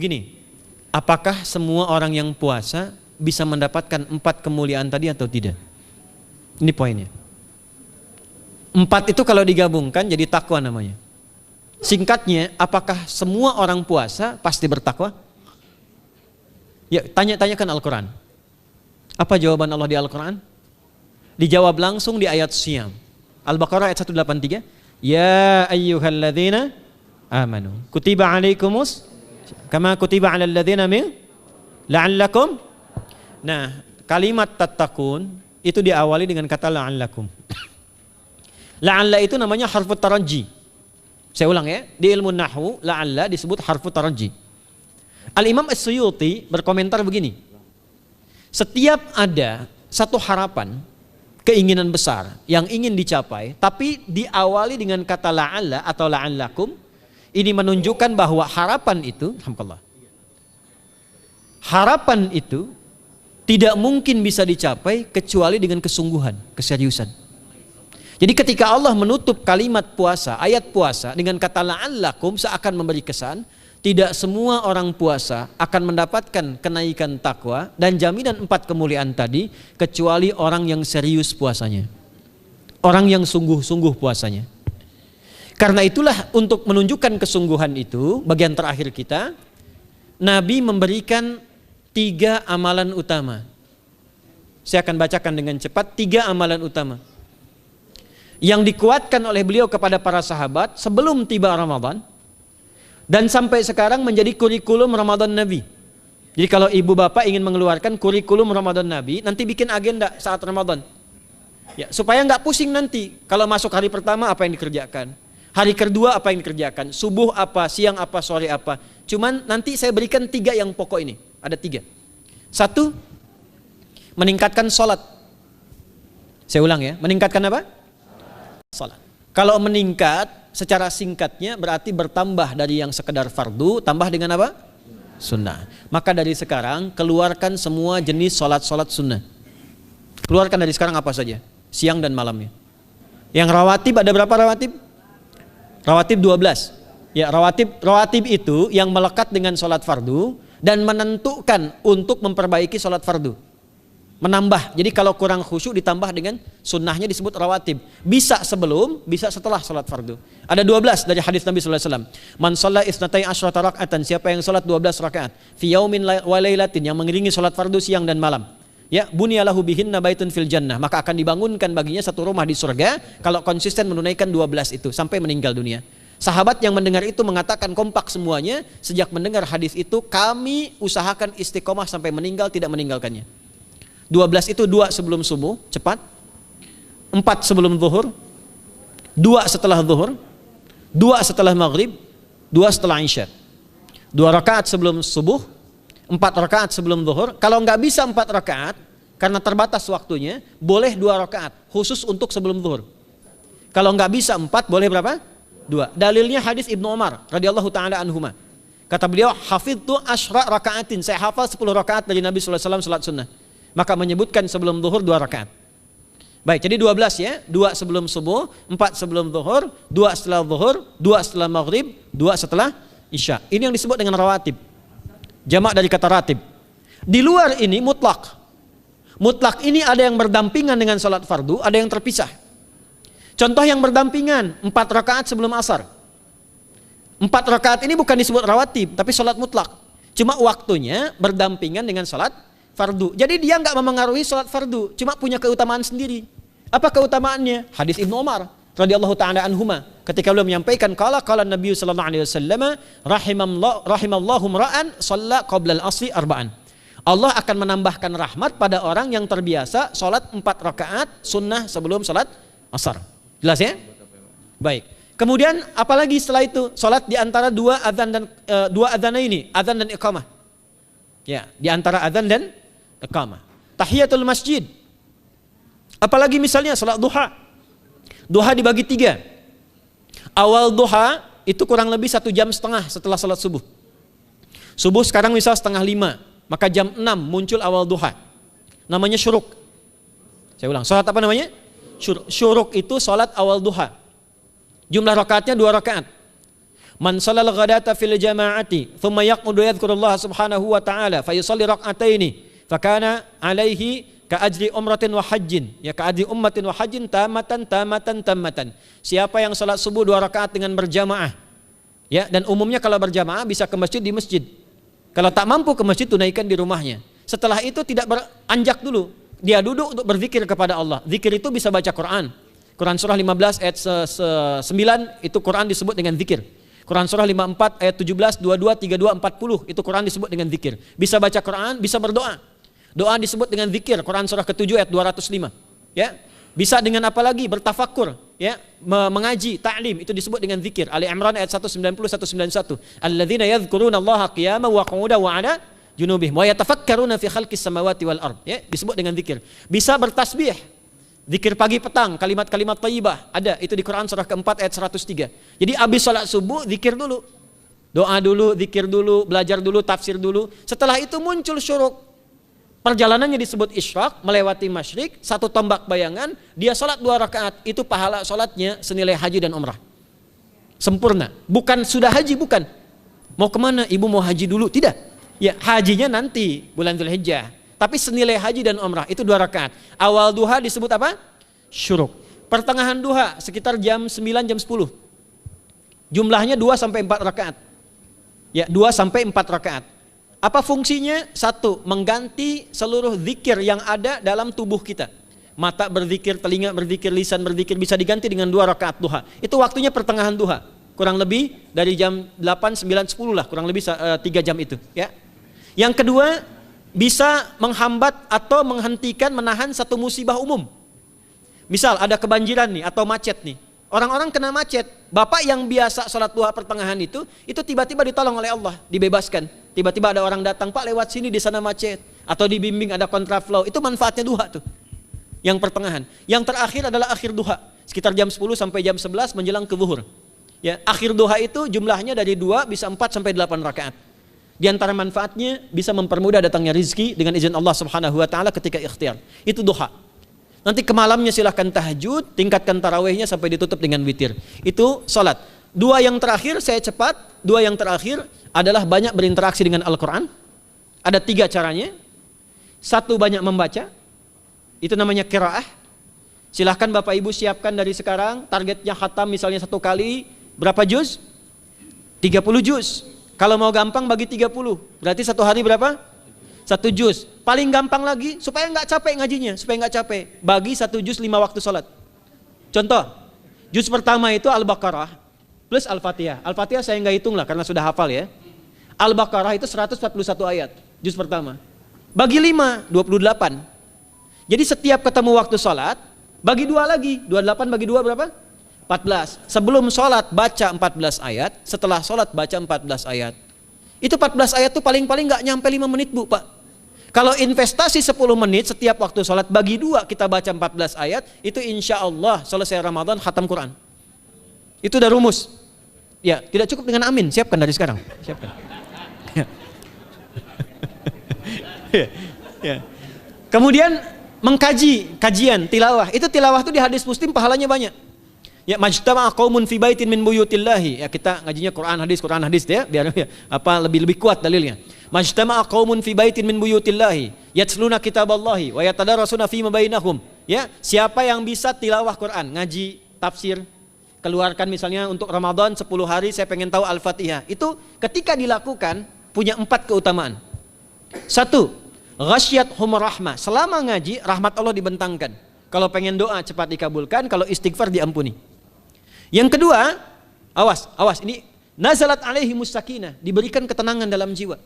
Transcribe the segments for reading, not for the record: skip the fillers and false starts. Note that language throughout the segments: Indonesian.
Begini, apakah semua orang yang puasa bisa mendapatkan 4 kemuliaan tadi atau tidak? Ini poinnya. 4 itu kalau digabungkan jadi takwa namanya. Singkatnya, apakah semua orang puasa pasti bertakwa? Ya, tanya-tanyakan Al-Quran. Apa jawaban Allah di Al-Quran? Dijawab langsung di ayat Siyam. Al-Baqarah ayat 183. Ya ayyuhalladzina amanu kutiba alaikumus kama kutiba alal ladzina min la'allakum. Nah, kalimat tattaqun itu diawali dengan kata la'allakum. La'alla itu namanya harfu taraji. Saya ulang ya, di ilmu nahwu la'alla disebut harfu taraji. Al-Imam As-Suyuti berkomentar begini. Setiap ada satu harapan, keinginan besar yang ingin dicapai, tapi diawali dengan kata la'alla atau la'allakum, ini menunjukkan bahwa harapan itu, alhamdulillah, harapan itu tidak mungkin bisa dicapai kecuali dengan kesungguhan, keseriusan. Jadi ketika Allah menutup kalimat puasa, ayat puasa dengan kata la'allakum, seakan memberi kesan tidak semua orang puasa akan mendapatkan kenaikan takwa dan jaminan 4 kemuliaan tadi kecuali orang yang serius puasanya, orang yang sungguh-sungguh puasanya. Karena itulah untuk menunjukkan kesungguhan itu, bagian terakhir kita, Nabi memberikan 3 amalan utama. Saya akan bacakan dengan cepat 3 amalan utama yang dikuatkan oleh beliau kepada para sahabat sebelum tiba Ramadan dan sampai sekarang menjadi kurikulum Ramadan Nabi. Jadi kalau ibu bapak ingin mengeluarkan kurikulum Ramadan Nabi, nanti bikin agenda saat Ramadan ya, supaya nggak pusing nanti kalau masuk hari pertama apa yang dikerjakan, hari kedua apa yang dikerjakan, subuh apa, siang apa, sore apa. Cuman nanti saya berikan 3 yang pokok ini. Ada 3. 1, meningkatkan sholat. Saya ulang ya, meningkatkan apa? Sholat. Kalau meningkat secara singkatnya berarti bertambah dari yang sekedar fardu, tambah dengan apa? Sunnah. Maka dari sekarang keluarkan semua jenis sholat-sholat sunnah. Keluarkan dari sekarang apa saja, siang dan malamnya. Yang rawatib ada berapa rawatib? Rawatib 12. Ya, rawatib itu yang melekat dengan sholat fardu dan menentukan untuk memperbaiki sholat fardu. Menambah, jadi kalau kurang khusyuk ditambah dengan sunnahnya disebut rawatib. Bisa sebelum, bisa setelah sholat fardu. Ada 12 dari hadis Nabi SAW. Man shalla isnatai asyrata rak'atan, siapa yang sholat 12 rakaat fi yaumin wa lailatin, yang mengiringi sholat fardu siang dan malam, ya, bunyalahu bihinna baitun fil jannah, maka akan dibangunkan baginya satu rumah di surga kalau konsisten menunaikan 12 itu sampai meninggal dunia. Sahabat yang mendengar itu mengatakan kompak semuanya, sejak mendengar hadis itu kami usahakan istiqomah sampai meninggal tidak meninggalkannya. 12 itu 2 sebelum subuh, cepat. 4 sebelum zuhur, 2 setelah zuhur, 2 setelah maghrib, 2 setelah isya. 2 rakaat sebelum subuh, 4 rakaat sebelum zuhur. Kalau nggak bisa 4 rakaat karena terbatas waktunya, boleh 2 rakaat khusus untuk sebelum zuhur. Kalau nggak bisa 4, boleh berapa? 2. Dalilnya hadis Ibnu Umar radhiyallahu taala anhuma. Kata beliau, hafidtu asyra rakaatin, saya hafal 10 rakaat dari Nabi sallallahu alaihi wasallam salat sunnah. Maka menyebutkan sebelum zuhur 2 rakaat. Baik, jadi 12 ya, 2 sebelum subuh, 4 sebelum zuhur, 2 setelah zuhur, 2 setelah maghrib, 2 setelah isya. Ini yang disebut dengan rawatib. Jamak dari kata ratib. Di luar ini mutlak. Mutlak ini ada yang berdampingan dengan salat fardu, ada yang terpisah. Contoh yang berdampingan, 4 rakaat sebelum asar. 4 rakaat ini bukan disebut rawatib, tapi salat mutlak. Cuma waktunya berdampingan dengan salat fardu. Jadi dia nggak memengaruhi salat fardu, cuma punya keutamaan sendiri. Apa keutamaannya? Hadis Ibnu Umar radhiyallahu taala anhuma, ketika beliau menyampaikan qala Nabi sallallahu alaihi wasallam rahimallahu ra'an shalla qabla al-asri arba'an. Allah akan menambahkan rahmat pada orang yang terbiasa salat 4 rakaat sunnah sebelum salat asar. Jelas ya? Baik. Kemudian apalagi setelah itu? Salat di antara 2 adzan dan 2 adzan ini, adzan dan iqamah. Ya, di antara adzan dan iqamah. Tahiyatul masjid. Apalagi misalnya salat duha. Duha dibagi 3. Awal duha itu kurang lebih 1,5 jam setelah salat subuh. Subuh sekarang misal 4:30, maka jam 6 muncul awal duha. Namanya syuruk. Saya ulang, salat apa namanya? Syuruk itu salat awal duha. Jumlah rakaatnya 2 rakaat. Man shalal ghadata fil jama'ati thumma yaqudu yadhkurullah subhanahu wa ta'ala fa yusalli rak'ataini fakana alaihi ka ajri umratin wa hajjin, ya ka ajri ummatin wa hajjin tamatan. Siapa yang salat subuh 2 rakaat dengan berjamaah, ya, dan umumnya kalau berjamaah bisa ke masjid di masjid. Kalau tak mampu ke masjid, tunaikan di rumahnya. Setelah itu tidak beranjak dulu, dia duduk untuk berzikir kepada Allah. Zikir itu bisa baca Quran. Quran surah 15 ayat 9 itu Quran disebut dengan zikir. Quran surah 54 ayat 17, 22, 32, 40 itu Quran disebut dengan zikir. Bisa baca Quran, bisa berdoa. Doa disebut dengan zikir. Quran surah ke-7 ayat 205. Ya. Bisa dengan apa lagi? Bertafakur, ya, mengaji, ta'lim, itu disebut dengan zikir. Ali Imran ayat 190 191. Alladzina yadhkuruna Allaha qiyaman wa qu'udan wa 'ala junubihim wa yatafakkaruna fi khalqis samawati wal ard, ya, disebut dengan zikir. Bisa bertasbih. Zikir pagi petang, kalimat-kalimat thayyibah, ada itu di Quran surah ke-4 ayat 103. Jadi habis salat subuh zikir dulu. Doa dulu, zikir dulu, belajar dulu, tafsir dulu. Setelah itu muncul syuruk. Perjalanannya disebut isyraq, melewati masyrik, 1 tombak bayangan, dia salat 2 rakaat, itu pahala salatnya senilai haji dan umrah. Sempurna. Bukan sudah haji, bukan. Mau kemana? Ibu mau haji dulu? Tidak. Ya, hajinya nanti bulan Dzulhijjah. Tapi senilai haji dan umrah itu 2 rakaat. Awal duha disebut apa? Syuruk. Pertengahan duha sekitar jam 9 jam 10. Jumlahnya 2 sampai 4 rakaat. Ya, 2 sampai 4 rakaat. Apa fungsinya? 1, mengganti seluruh zikir yang ada dalam tubuh kita. Mata berzikir, telinga berzikir, lisan berzikir, bisa diganti dengan 2 rakaat duha. Itu waktunya pertengahan duha. Kurang lebih dari jam 8, 9, 10 lah, kurang lebih 3 jam itu, ya. Yang kedua, bisa menghambat atau menghentikan, menahan satu musibah umum. Misal ada kebanjiran nih atau macet nih. Orang-orang kena macet. Bapak yang biasa sholat duha pertengahan itu tiba-tiba ditolong oleh Allah, dibebaskan. Tiba-tiba ada orang datang, Pak lewat sini, di sana macet. Atau dibimbing ada kontraflow. Itu manfaatnya duha tuh. Yang pertengahan. Yang terakhir adalah akhir duha. Sekitar jam 10 sampai jam 11 menjelang ke zuhur. Ya, akhir duha itu jumlahnya dari 2 bisa 4 sampai 8 rakaat. Di antara manfaatnya bisa mempermudah datangnya rezeki dengan izin Allah Subhanahu wa taala ketika ikhtiar. Itu duha. Nanti ke malamnya silahkan tahajud, tingkatkan tarawihnya sampai ditutup dengan witir. Itu salat. 2 yang terakhir saya cepat. 2 yang terakhir adalah banyak berinteraksi dengan Al-Quran. Ada 3 caranya. 1, banyak membaca. Itu namanya qiraah. Silahkan Bapak Ibu siapkan dari sekarang. Targetnya khatam misalnya 1 kali. Berapa juz? 30 juz. Kalau mau gampang bagi 30. Berarti 1 hari berapa? 1 juz. Paling gampang lagi supaya nggak capek ngajinya, supaya nggak capek. Bagi 1 juz 5 waktu sholat. Contoh, juz pertama itu Al-Baqarah plus Al-Fatihah. Al-Fatihah saya nggak hitung lah karena sudah hafal ya. Al-Baqarah itu 141 ayat, juz pertama. Bagi 5, 28. Jadi setiap ketemu waktu sholat, bagi 2 lagi. 28 bagi 2 berapa? 14. Sebelum sholat baca 14 ayat, setelah sholat baca 14 ayat. Itu 14 ayat tuh paling-paling nggak nyampe 5 menit Bu, Pak. Kalau investasi 10 menit setiap waktu sholat, bagi 2 kita baca 14 ayat, itu insya Allah selesai Ramadan khatam Quran. Itu udah rumus. Ya, tidak cukup dengan amin, siapkan dari sekarang. Siapkan. Ya. Ya. Kemudian mengkaji, kajian, tilawah. Itu tilawah itu di hadis Muslim pahalanya banyak. Ya, majtama'a qaumun fi baitin min buyutillahi. Ya, kita ngajinya Quran hadis ya, biar ya, lebih kuat dalilnya. Majtama'a qaumun fi baitin min buyutillahi yatsluna kitaballahi wa yatadarasuna fima bainahum. Ya, siapa yang bisa tilawah Quran, ngaji, tafsir, keluarkan misalnya untuk Ramadan 10 hari saya pengen tahu Al-Fatihah. Itu ketika dilakukan punya 4 keutamaan. 1, ghasyiyatuhum rahmah. Selama ngaji rahmat Allah dibentangkan. Kalau pengen doa cepat dikabulkan, kalau istighfar diampuni. Yang kedua, awas ini nazalat alaihimus sakinah, diberikan ketenangan dalam jiwa.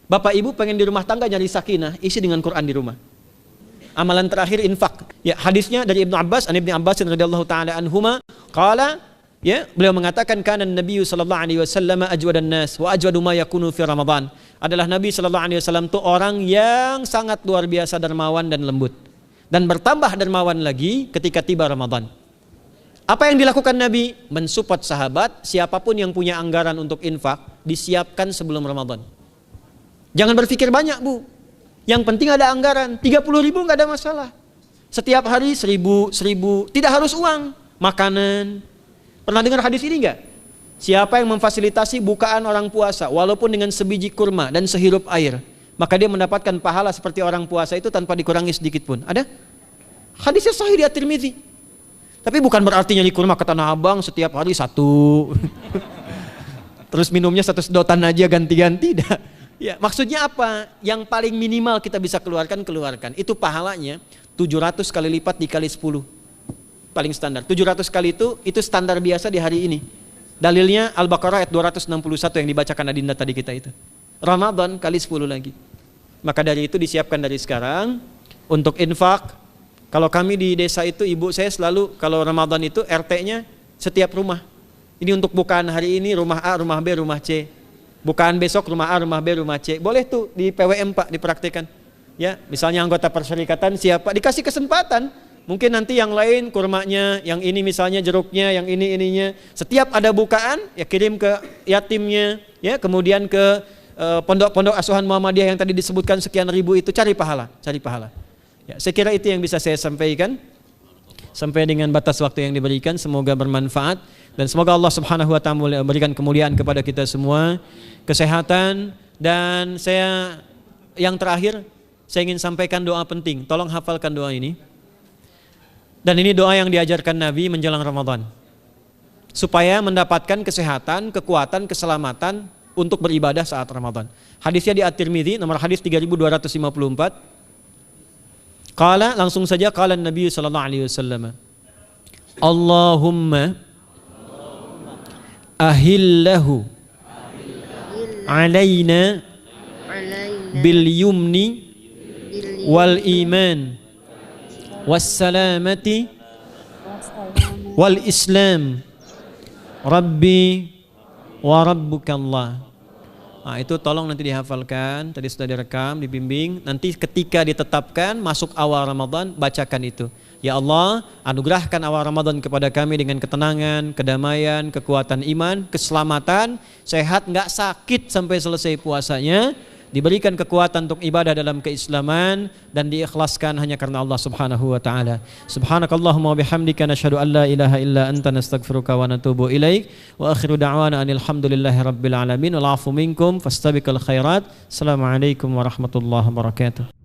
Bapak Ibu pengen di rumah tangga nyari sakinah, isi dengan Quran di rumah. Amalan terakhir infak. Ya, hadisnya dari Ibnu Abbas, Ibnu Abbas radhiyallahu taala anhuma, qala, ya, beliau mengatakan kana Nabi sallallahu alaihi wasallam ajwadan nas wa ajwadu ma yakunu fi Ramadan. Adalah Nabi sallallahu alaihi wasallam itu orang yang sangat luar biasa dermawan dan lembut. Dan bertambah dermawan lagi ketika tiba Ramadan. Apa yang dilakukan Nabi? Mensupport sahabat, siapapun yang punya anggaran untuk infak, disiapkan sebelum Ramadan. Jangan berpikir banyak Bu. Yang penting ada anggaran, 30.000 nggak ada masalah. Setiap hari 1.000, tidak harus uang, makanan. Pernah dengar hadis ini nggak? Siapa yang memfasilitasi bukaan orang puasa walaupun dengan sebiji kurma dan sehirup air, maka dia mendapatkan pahala seperti orang puasa itu tanpa dikurangi sedikit pun. Ada? Hadisnya sahih di At-Tirmidzi. Tapi bukan berarti nyari kurma ke Tanah Abang setiap hari satu. Terus minumnya satu sedotan aja ganti-ganti. Ya, maksudnya apa? Yang paling minimal kita bisa keluarkan. Itu pahalanya 700 kali lipat dikali 10. Paling standar. 700 kali itu standar biasa di hari ini. Dalilnya Al-Baqarah ayat 261 yang dibacakan Adinda tadi kita itu. Ramadan kali 10 lagi. Maka dari itu disiapkan dari sekarang untuk infak. Kalau kami di desa itu, ibu saya selalu kalau Ramadan itu RT-nya setiap rumah. Ini untuk bukaan hari ini rumah A, rumah B, rumah C. Bukaan besok rumah A, rumah B, rumah C. Boleh tuh di PWM Pak dipraktikkan. Ya, misalnya anggota perserikatan siapa dikasih kesempatan. Mungkin nanti yang lain kurmanya, yang ini misalnya jeruknya, yang ini ininya. Setiap ada bukaan ya kirim ke yatimnya, ya kemudian ke pondok-pondok asuhan Muhammadiyah yang tadi disebutkan sekian ribu itu, cari pahala. Ya, saya kira itu yang bisa saya sampaikan sampai dengan batas waktu yang diberikan. Semoga bermanfaat dan semoga Allah Subhanahu wa taala memberikan kemuliaan kepada kita semua, kesehatan, dan saya yang terakhir saya ingin sampaikan doa penting. Tolong hafalkan doa ini. Dan ini doa yang diajarkan Nabi menjelang Ramadan supaya mendapatkan kesehatan, kekuatan, keselamatan untuk beribadah saat Ramadan. Hadisnya di At-Tirmidzi nomor hadis 3254. Qala, langsung saja qala Nabi sallallahu alaihi wasallam. Allahumma ahillahu alaina bil yumni wal iman wassalamati wal islam rabbi wa rabbukallah. Nah, itu tolong nanti dihafalkan, tadi sudah direkam, dibimbing. Nanti ketika ditetapkan masuk awal Ramadan, bacakan itu. Ya Allah, anugerahkan awal Ramadan kepada kami dengan ketenangan, kedamaian, kekuatan iman, keselamatan, sehat, nggak sakit sampai selesai puasanya, diberikan kekuatan untuk ibadah dalam keislaman dan diikhlaskan hanya karena Allah Subhanahu wa taala. Subhanakallahumma wa bihamdika nasyhadu an la ilaha illa anta nastaghfiruka wa natubu ilaik wa akhiru da'wana anil hamdulillahi rabbil alamin wal 'afu minkum fastabiqul khairat. Assalamualaikum warahmatullahi wabarakatuh.